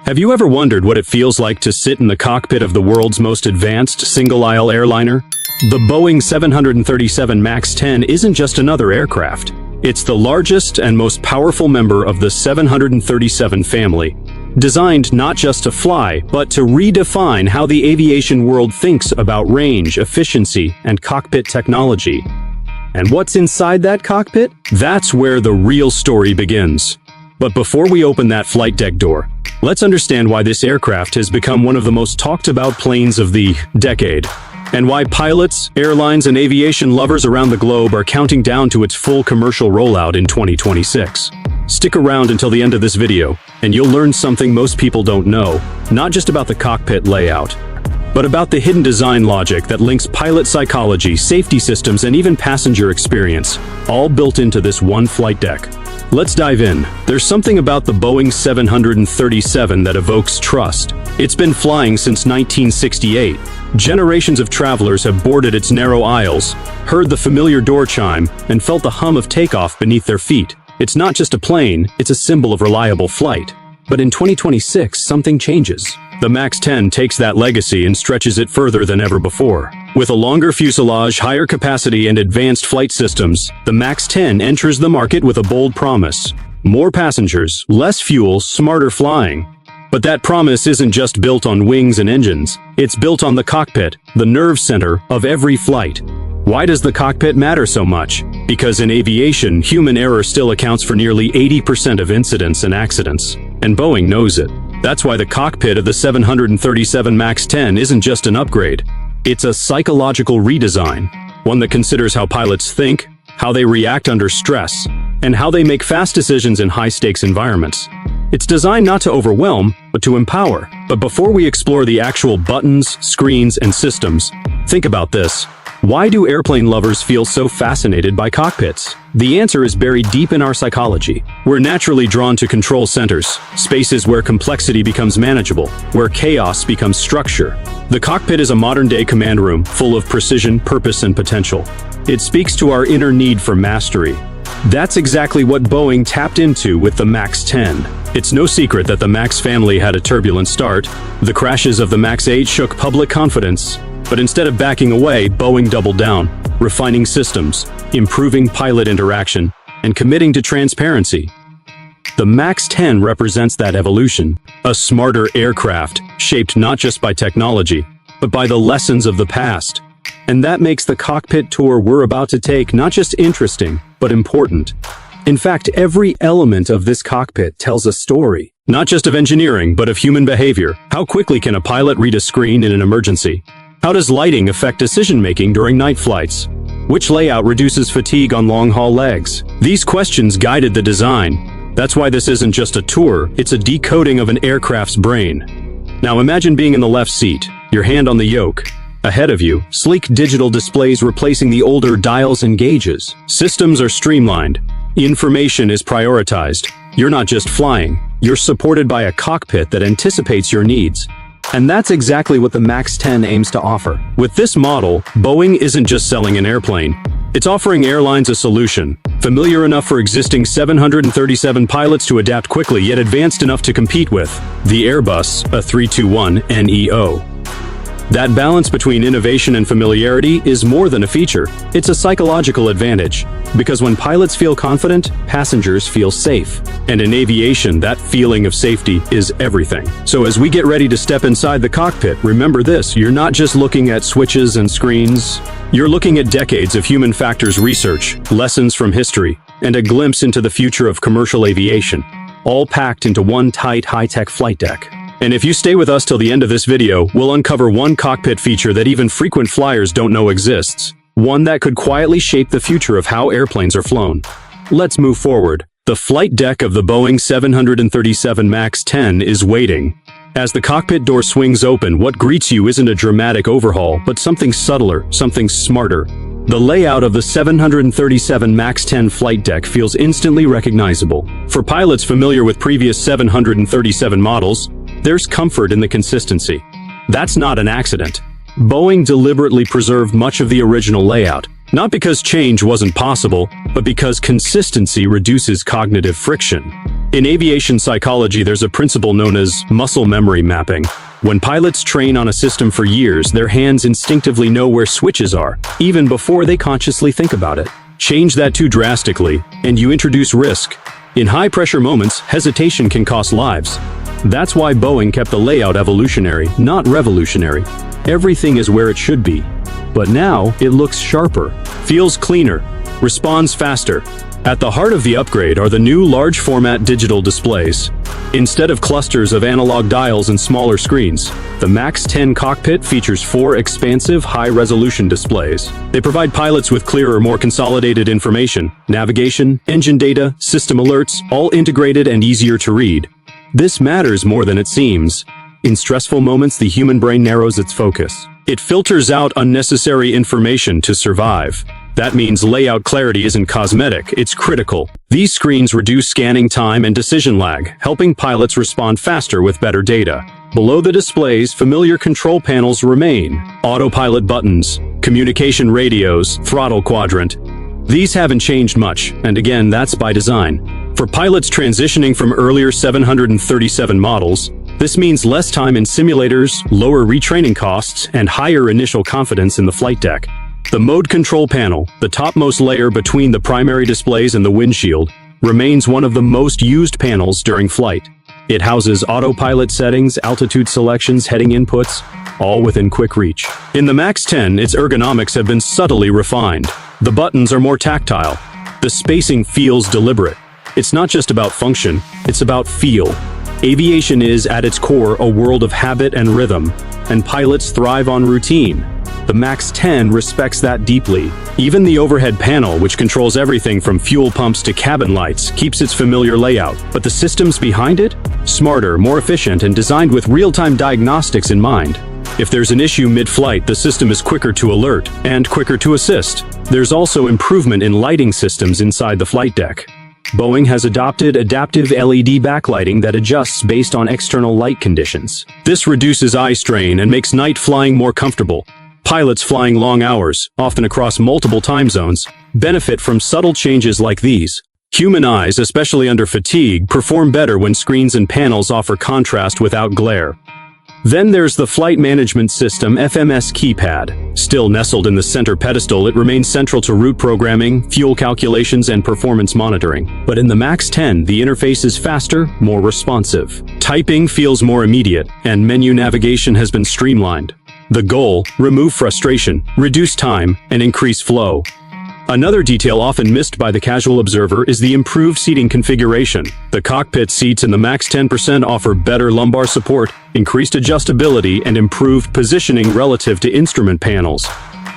Have you ever wondered what it feels like to sit in the cockpit of the world's most advanced single-aisle airliner? The Boeing 737 MAX 10 isn't just another aircraft. It's the largest and most powerful member of the 737 family, designed not just to fly, but to redefine how the aviation world thinks about range, efficiency, and cockpit technology. And what's inside that cockpit? That's where the real story begins. But before we open that flight deck door, let's understand why this aircraft has become one of the most talked about planes of the decade, and why pilots, airlines, and aviation lovers around the globe are counting down to its full commercial rollout in 2026. Stick around until the end of this video, and you'll learn something most people don't know, not just about the cockpit layout, but about the hidden design logic that links pilot psychology, safety systems, and even passenger experience, all built into this one flight deck. Let's dive in. There's something about the Boeing 737 that evokes trust. It's been flying since 1968. Generations of travelers have boarded its narrow aisles, heard the familiar door chime, and felt the hum of takeoff beneath their feet. It's not just a plane, it's a symbol of reliable flight. But in 2026, something changes. The MAX 10 takes that legacy and stretches it further than ever before. With a longer fuselage, higher capacity, and advanced flight systems, the MAX 10 enters the market with a bold promise. More passengers, less fuel, smarter flying. But that promise isn't just built on wings and engines. It's built on the cockpit, the nerve center of every flight. Why does the cockpit matter so much? Because in aviation, human error still accounts for nearly 80% of incidents and accidents. And Boeing knows it. That's why the cockpit of the 737 MAX 10 isn't just an upgrade. It's a psychological redesign, one that considers how pilots think, how they react under stress, and how they make fast decisions in high-stakes environments. It's designed not to overwhelm, but to empower. But before we explore the actual buttons, screens, and systems, think about this. Why do airplane lovers feel so fascinated by cockpits? The answer is buried deep in our psychology. We're naturally drawn to control centers, spaces where complexity becomes manageable, where chaos becomes structure. The cockpit is a modern-day command room, full of precision, purpose, and potential. It speaks to our inner need for mastery. That's exactly what Boeing tapped into with the MAX 10. It's no secret that the MAX family had a turbulent start. The crashes of the MAX 8 shook public confidence. But instead of backing away, Boeing doubled down, refining systems, improving pilot interaction, and committing to transparency. The MAX 10 represents that evolution, a smarter aircraft shaped not just by technology, but by the lessons of the past. And that makes the cockpit tour we're about to take not just interesting, but important. In fact, every element of this cockpit tells a story, not just of engineering, but of human behavior. How quickly can a pilot read a screen in an emergency? How does lighting affect decision-making during night flights? Which layout reduces fatigue on long-haul legs? These questions guided the design. That's why this isn't just a tour, it's a decoding of an aircraft's brain. Now imagine being in the left seat, your hand on the yoke. Ahead of you, sleek digital displays replacing the older dials and gauges. Systems are streamlined. Information is prioritized. You're not just flying, you're supported by a cockpit that anticipates your needs. And that's exactly what the MAX 10 aims to offer. With this model, Boeing isn't just selling an airplane. It's offering airlines a solution, familiar enough for existing 737 pilots to adapt quickly, yet advanced enough to compete with the Airbus A321neo. That balance between innovation and familiarity is more than a feature. It's a psychological advantage. Because when pilots feel confident, passengers feel safe. And in aviation, that feeling of safety is everything. So as we get ready to step inside the cockpit, remember this, you're not just looking at switches and screens. You're looking at decades of human factors research, lessons from history, and a glimpse into the future of commercial aviation, all packed into one tight, high-tech flight deck. And if you stay with us till the end of this video, we'll uncover one cockpit feature that even frequent flyers don't know exists. One that could quietly shape the future of how airplanes are flown. Let's move forward. The flight deck of the Boeing 737 MAX 10 is waiting. As the cockpit door swings open, what greets you isn't a dramatic overhaul, but something subtler, something smarter. The layout of the 737 MAX 10 flight deck feels instantly recognizable. For pilots familiar with previous 737 models, there's comfort in the consistency. That's not an accident. Boeing deliberately preserved much of the original layout, not because change wasn't possible, but because consistency reduces cognitive friction. In aviation psychology, there's a principle known as muscle memory mapping. When pilots train on a system for years, their hands instinctively know where switches are, even before they consciously think about it. Change that too drastically, and you introduce risk. In high-pressure moments, hesitation can cost lives. That's why Boeing kept the layout evolutionary, not revolutionary. Everything is where it should be. But now, it looks sharper, feels cleaner, responds faster. At the heart of the upgrade are the new large-format digital displays. Instead of clusters of analog dials and smaller screens, the MAX 10 cockpit features 4 expansive, high-resolution displays. They provide pilots with clearer, more consolidated information, navigation, engine data, system alerts, all integrated and easier to read. This matters more than it seems. In stressful moments, the human brain narrows its focus. It filters out unnecessary information to survive. That means layout clarity isn't cosmetic, it's critical. These screens reduce scanning time and decision lag, helping pilots respond faster with better data. Below the displays, familiar control panels remain. Autopilot buttons, communication radios, throttle quadrant. These haven't changed much, and again, that's by design. For pilots transitioning from earlier 737 models, this means less time in simulators, lower retraining costs, and higher initial confidence in the flight deck. The mode control panel, the topmost layer between the primary displays and the windshield, remains one of the most used panels during flight. It houses autopilot settings, altitude selections, heading inputs, all within quick reach. In the MAX 10, its ergonomics have been subtly refined. The buttons are more tactile. The spacing feels deliberate. It's not just about function, it's about feel. Aviation is, at its core, a world of habit and rhythm, and pilots thrive on routine. The MAX 10 respects that deeply. Even the overhead panel, which controls everything from fuel pumps to cabin lights, keeps its familiar layout. But the systems behind it? Smarter, more efficient, and designed with real-time diagnostics in mind. If there's an issue mid-flight, the system is quicker to alert and quicker to assist. There's also improvement in lighting systems inside the flight deck. Boeing has adopted adaptive LED backlighting that adjusts based on external light conditions. This reduces eye strain and makes night flying more comfortable. Pilots flying long hours, often across multiple time zones, benefit from subtle changes like these. Human eyes, especially under fatigue, perform better when screens and panels offer contrast without glare. Then there's the Flight Management System FMS keypad. Still nestled in the center pedestal, it remains central to route programming, fuel calculations, and performance monitoring. But in the MAX 10, the interface is faster, more responsive. Typing feels more immediate, and menu navigation has been streamlined. The goal: remove frustration, reduce time, and increase flow. Another detail often missed by the casual observer is the improved seating configuration. The cockpit seats in the MAX 10% offer better lumbar support, increased adjustability, and improved positioning relative to instrument panels.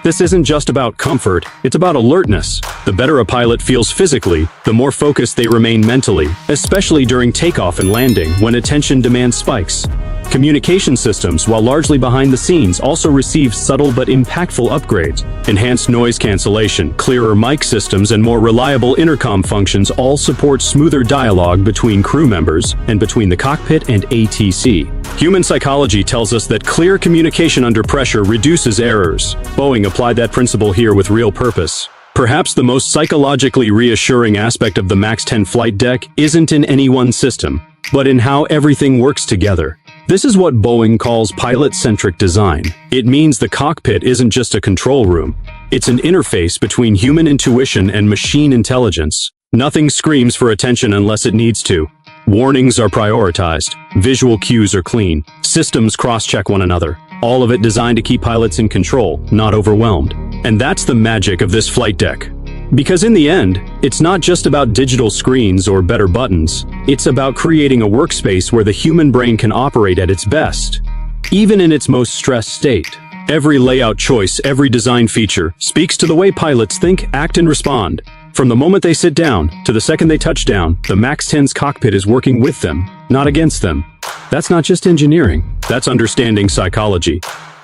This isn't just about comfort, it's about alertness. The better a pilot feels physically, the more focused they remain mentally, especially during takeoff and landing, when attention demand spikes. Communication systems, while largely behind the scenes, also receive subtle but impactful upgrades. Enhanced noise cancellation, clearer mic systems, and more reliable intercom functions all support smoother dialogue between crew members and between the cockpit and ATC. Human psychology tells us that clear communication under pressure reduces errors. Boeing applied that principle here with real purpose. Perhaps the most psychologically reassuring aspect of the MAX 10 flight deck isn't in any one system, but in how everything works together. This is what Boeing calls pilot-centric design. It means the cockpit isn't just a control room. It's an interface between human intuition and machine intelligence. Nothing screams for attention unless it needs to. Warnings are prioritized. Visual cues are clean. Systems cross-check one another. All of it designed to keep pilots in control, not overwhelmed. And that's the magic of this flight deck. Because in the end, it's not just about digital screens or better buttons. It's about creating a workspace where the human brain can operate at its best, even in its most stressed state. Every layout choice, every design feature, speaks to the way pilots think, act, and respond. From the moment they sit down to the second they touch down, the MAX 10's cockpit is working with them, not against them. That's not just engineering, that's understanding psychology.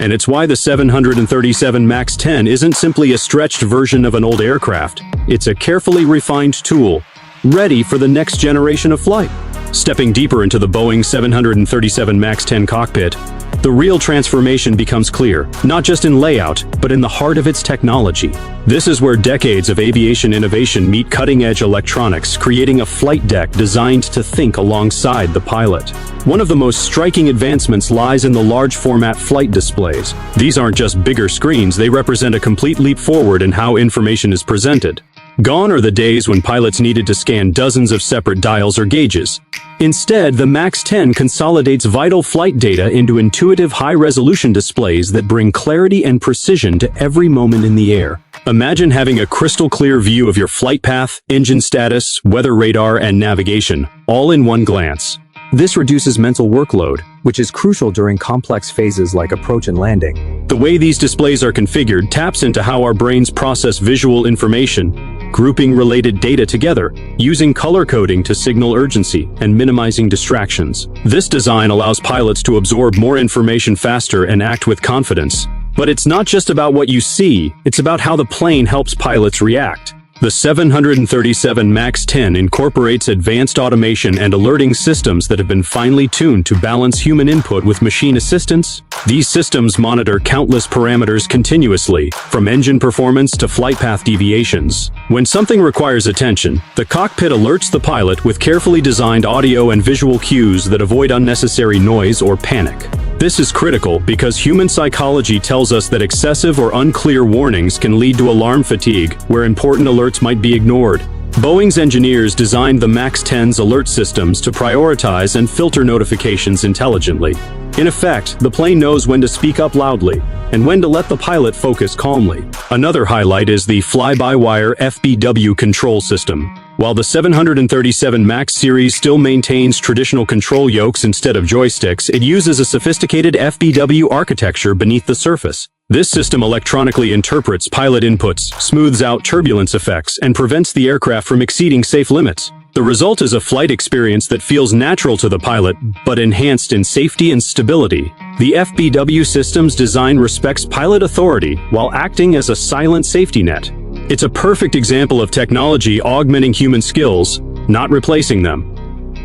And it's why the 737 MAX 10 isn't simply a stretched version of an old aircraft. It's a carefully refined tool, ready for the next generation of flight. Stepping deeper into the Boeing 737 MAX 10 cockpit, the real transformation becomes clear, not just in layout, but in the heart of its technology. This is where decades of aviation innovation meet cutting-edge electronics, creating a flight deck designed to think alongside the pilot. One of the most striking advancements lies in the large-format flight displays. These aren't just bigger screens, they represent a complete leap forward in how information is presented. Gone are the days when pilots needed to scan dozens of separate dials or gauges. Instead, the MAX 10 consolidates vital flight data into intuitive high-resolution displays that bring clarity and precision to every moment in the air. Imagine having a crystal-clear view of your flight path, engine status, weather radar, and navigation, all in one glance. This reduces mental workload, which is crucial during complex phases like approach and landing. The way these displays are configured taps into how our brains process visual information, grouping related data together, using color coding to signal urgency and minimizing distractions. This design allows pilots to absorb more information faster and act with confidence. But it's not just about what you see, it's about how the plane helps pilots react. The 737 MAX 10 incorporates advanced automation and alerting systems that have been finely tuned to balance human input with machine assistance. These systems monitor countless parameters continuously, from engine performance to flight path deviations. When something requires attention, the cockpit alerts the pilot with carefully designed audio and visual cues that avoid unnecessary noise or panic. This is critical because human psychology tells us that excessive or unclear warnings can lead to alarm fatigue, where important alerts might be ignored. Boeing's engineers designed the MAX 10's alert systems to prioritize and filter notifications intelligently. In effect, the plane knows when to speak up loudly and when to let the pilot focus calmly. Another highlight is the fly-by-wire FBW control system. While the 737 MAX series still maintains traditional control yokes instead of joysticks, it uses a sophisticated FBW architecture beneath the surface. This system electronically interprets pilot inputs, smooths out turbulence effects, and prevents the aircraft from exceeding safe limits. The result is a flight experience that feels natural to the pilot, but enhanced in safety and stability. The FBW system's design respects pilot authority while acting as a silent safety net. It's a perfect example of technology augmenting human skills, not replacing them.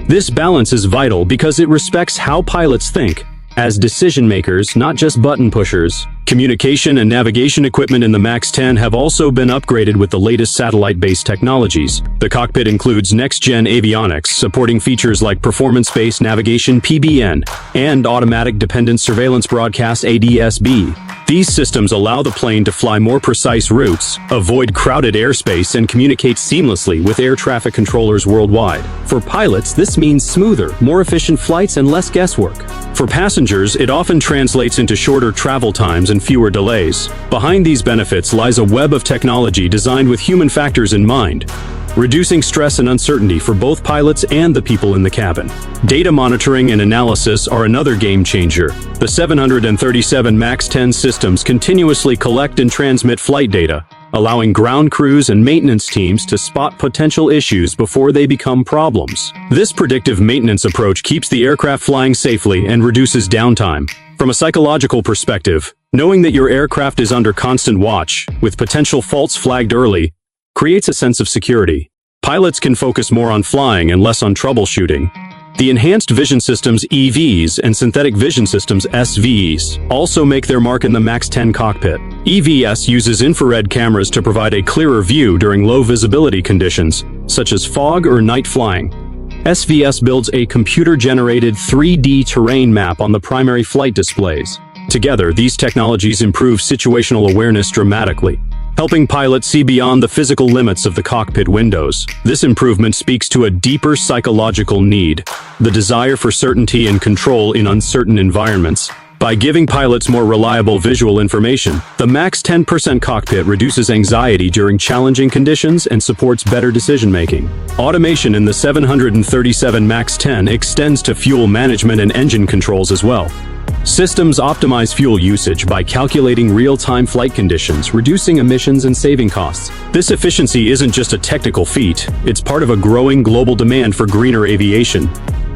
This balance is vital because it respects how pilots think, as decision makers, not just button pushers. Communication and navigation equipment in the MAX 10 have also been upgraded with the latest satellite-based technologies. The cockpit includes next-gen avionics, supporting features like performance-based navigation (PBN) and automatic dependent surveillance broadcast (ADS-B). These systems allow the plane to fly more precise routes, avoid crowded airspace, and communicate seamlessly with air traffic controllers worldwide. For pilots, this means smoother, more efficient flights and less guesswork. For passengers, it often translates into shorter travel times and fewer delays. Behind these benefits lies a web of technology designed with human factors in mind, reducing stress and uncertainty for both pilots and the people in the cabin. Data monitoring and analysis are another game changer. The 737 MAX 10 systems continuously collect and transmit flight data, allowing ground crews and maintenance teams to spot potential issues before they become problems. This predictive maintenance approach keeps the aircraft flying safely and reduces downtime. From a psychological perspective, knowing that your aircraft is under constant watch, with potential faults flagged early, creates a sense of security. Pilots can focus more on flying and less on troubleshooting. The Enhanced Vision Systems (EVs) and Synthetic Vision Systems (SVs) also make their mark in the MAX 10 cockpit. EVS uses infrared cameras to provide a clearer view during low visibility conditions, such as fog or night flying. SVS builds a computer-generated 3D terrain map on the primary flight displays. Together, these technologies improve situational awareness dramatically, helping pilots see beyond the physical limits of the cockpit windows. This improvement speaks to a deeper psychological need, the desire for certainty and control in uncertain environments. By giving pilots more reliable visual information, the MAX 10% cockpit reduces anxiety during challenging conditions and supports better decision-making. Automation in the 737 MAX 10 extends to fuel management and engine controls as well. Systems optimize fuel usage by calculating real-time flight conditions, reducing emissions and saving costs. This efficiency isn't just a technical feat, it's part of a growing global demand for greener aviation.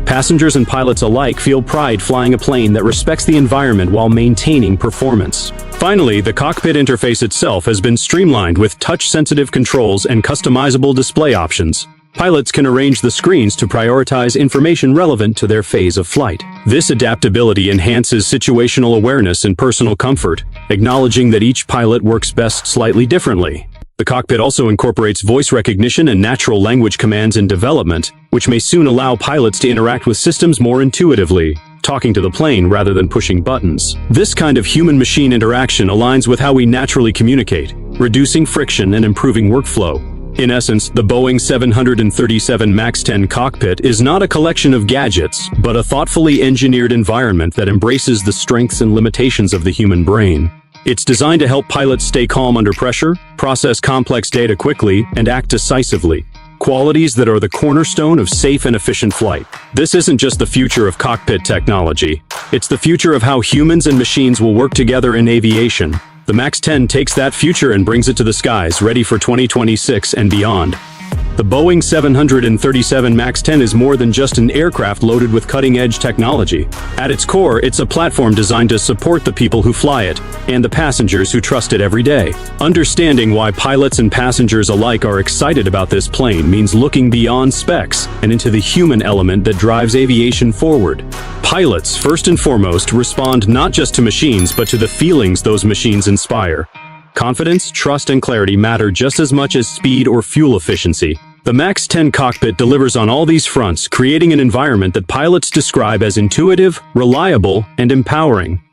Passengers and pilots alike feel pride flying a plane that respects the environment while maintaining performance. Finally, the cockpit interface itself has been streamlined with touch-sensitive controls and customizable display options. Pilots can arrange the screens to prioritize information relevant to their phase of flight. This adaptability enhances situational awareness and personal comfort, acknowledging that each pilot works best slightly differently. The cockpit also incorporates voice recognition and natural language commands in development, which may soon allow pilots to interact with systems more intuitively, talking to the plane rather than pushing buttons. This kind of human-machine interaction aligns with how we naturally communicate, reducing friction and improving workflow. In essence, the Boeing 737 MAX 10 cockpit is not a collection of gadgets, but a thoughtfully engineered environment that embraces the strengths and limitations of the human brain. It's designed to help pilots stay calm under pressure, process complex data quickly, and act decisively. Qualities that are the cornerstone of safe and efficient flight. This isn't just the future of cockpit technology. It's the future of how humans and machines will work together in aviation. The MAX 10 takes that future and brings it to the skies, ready for 2026 and beyond. The Boeing 737 MAX 10 is more than just an aircraft loaded with cutting-edge technology. At its core, it's a platform designed to support the people who fly it and the passengers who trust it every day. Understanding why pilots and passengers alike are excited about this plane means looking beyond specs and into the human element that drives aviation forward. Pilots, first and foremost, respond not just to machines but to the feelings those machines inspire. Confidence, trust, and clarity matter just as much as speed or fuel efficiency. The MAX 10 cockpit delivers on all these fronts, creating an environment that pilots describe as intuitive, reliable, and empowering.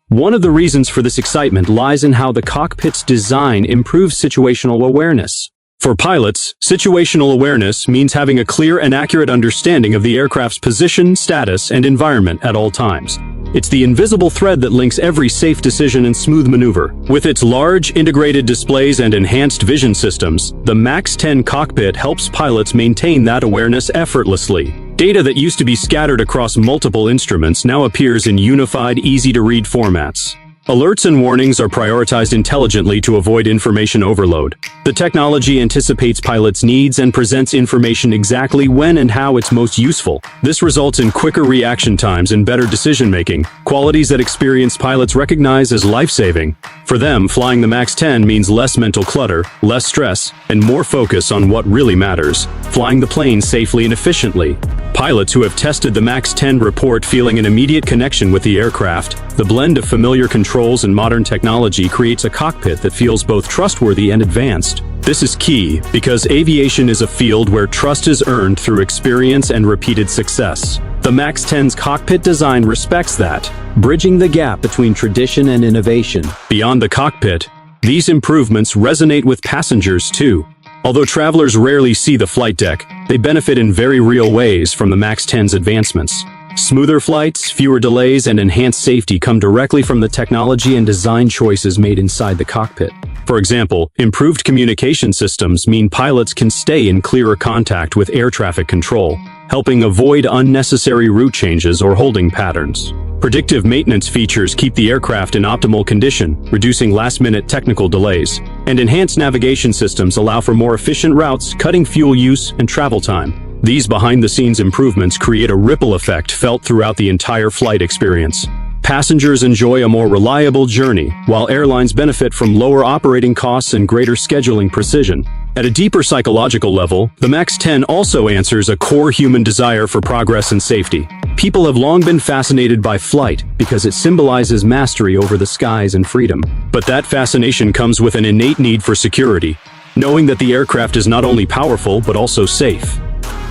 One of the reasons for this excitement lies in how the cockpit's design improves situational awareness. For pilots, situational awareness means having a clear and accurate understanding of the aircraft's position, status, and environment at all times. It's the invisible thread that links every safe decision and smooth maneuver. With its large, integrated displays and enhanced vision systems, the MAX 10 cockpit helps pilots maintain that awareness effortlessly. Data that used to be scattered across multiple instruments now appears in unified, easy-to-read formats. Alerts and warnings are prioritized intelligently to avoid information overload. The technology anticipates pilots' needs and presents information exactly when and how it's most useful. This results in quicker reaction times and better decision-making, qualities that experienced pilots recognize as life-saving. For them, flying the MAX 10 means less mental clutter, less stress, and more focus on what really matters: flying the plane safely and efficiently. Pilots who have tested the MAX 10 report feeling an immediate connection with the aircraft. The blend of familiar controls and modern technology creates a cockpit that feels both trustworthy and advanced. This is key because aviation is a field where trust is earned through experience and repeated success. The MAX 10's cockpit design respects that, bridging the gap between tradition and innovation. Beyond the cockpit, these improvements resonate with passengers too. Although travelers rarely see the flight deck, they benefit in very real ways from the MAX 10's advancements. Smoother flights, fewer delays, and enhanced safety come directly from the technology and design choices made inside the cockpit. For example, improved communication systems mean pilots can stay in clearer contact with air traffic control, helping avoid unnecessary route changes or holding patterns. Predictive maintenance features keep the aircraft in optimal condition, reducing last-minute technical delays. And enhanced navigation systems allow for more efficient routes, cutting fuel use and travel time. These behind-the-scenes improvements create a ripple effect felt throughout the entire flight experience. Passengers enjoy a more reliable journey, while airlines benefit from lower operating costs and greater scheduling precision. At a deeper psychological level, the MAX 10 also answers a core human desire for progress and safety. People have long been fascinated by flight because it symbolizes mastery over the skies and freedom. But that fascination comes with an innate need for security, knowing that the aircraft is not only powerful but also safe.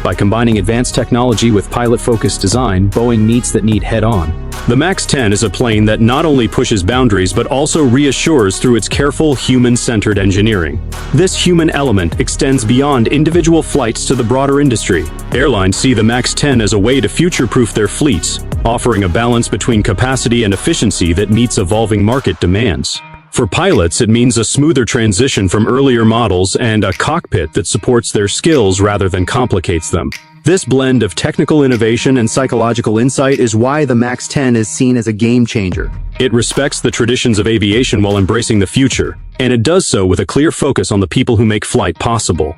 By combining advanced technology with pilot-focused design, Boeing meets that need head-on. The MAX 10 is a plane that not only pushes boundaries but also reassures through its careful, human-centered engineering. This human element extends beyond individual flights to the broader industry. Airlines see the MAX 10 as a way to future-proof their fleets, offering a balance between capacity and efficiency that meets evolving market demands. For pilots, it means a smoother transition from earlier models and a cockpit that supports their skills rather than complicates them. This blend of technical innovation and psychological insight is why the MAX 10 is seen as a game changer. It respects the traditions of aviation while embracing the future, and it does so with a clear focus on the people who make flight possible.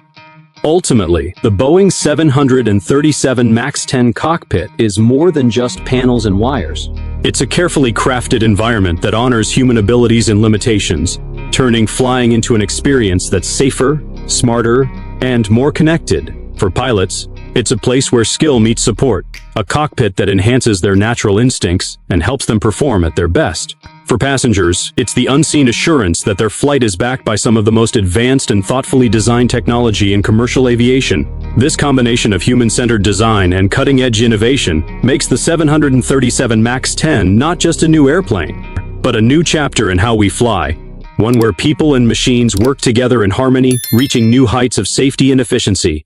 Ultimately, the Boeing 737 MAX 10 cockpit is more than just panels and wires. It's a carefully crafted environment that honors human abilities and limitations, turning flying into an experience that's safer, smarter, and more connected. For pilots, it's a place where skill meets support, a cockpit that enhances their natural instincts and helps them perform at their best. For passengers, it's the unseen assurance that their flight is backed by some of the most advanced and thoughtfully designed technology in commercial aviation. This combination of human-centered design and cutting-edge innovation makes the 737 MAX 10 not just a new airplane, but a new chapter in how we fly, one where people and machines work together in harmony, reaching new heights of safety and efficiency.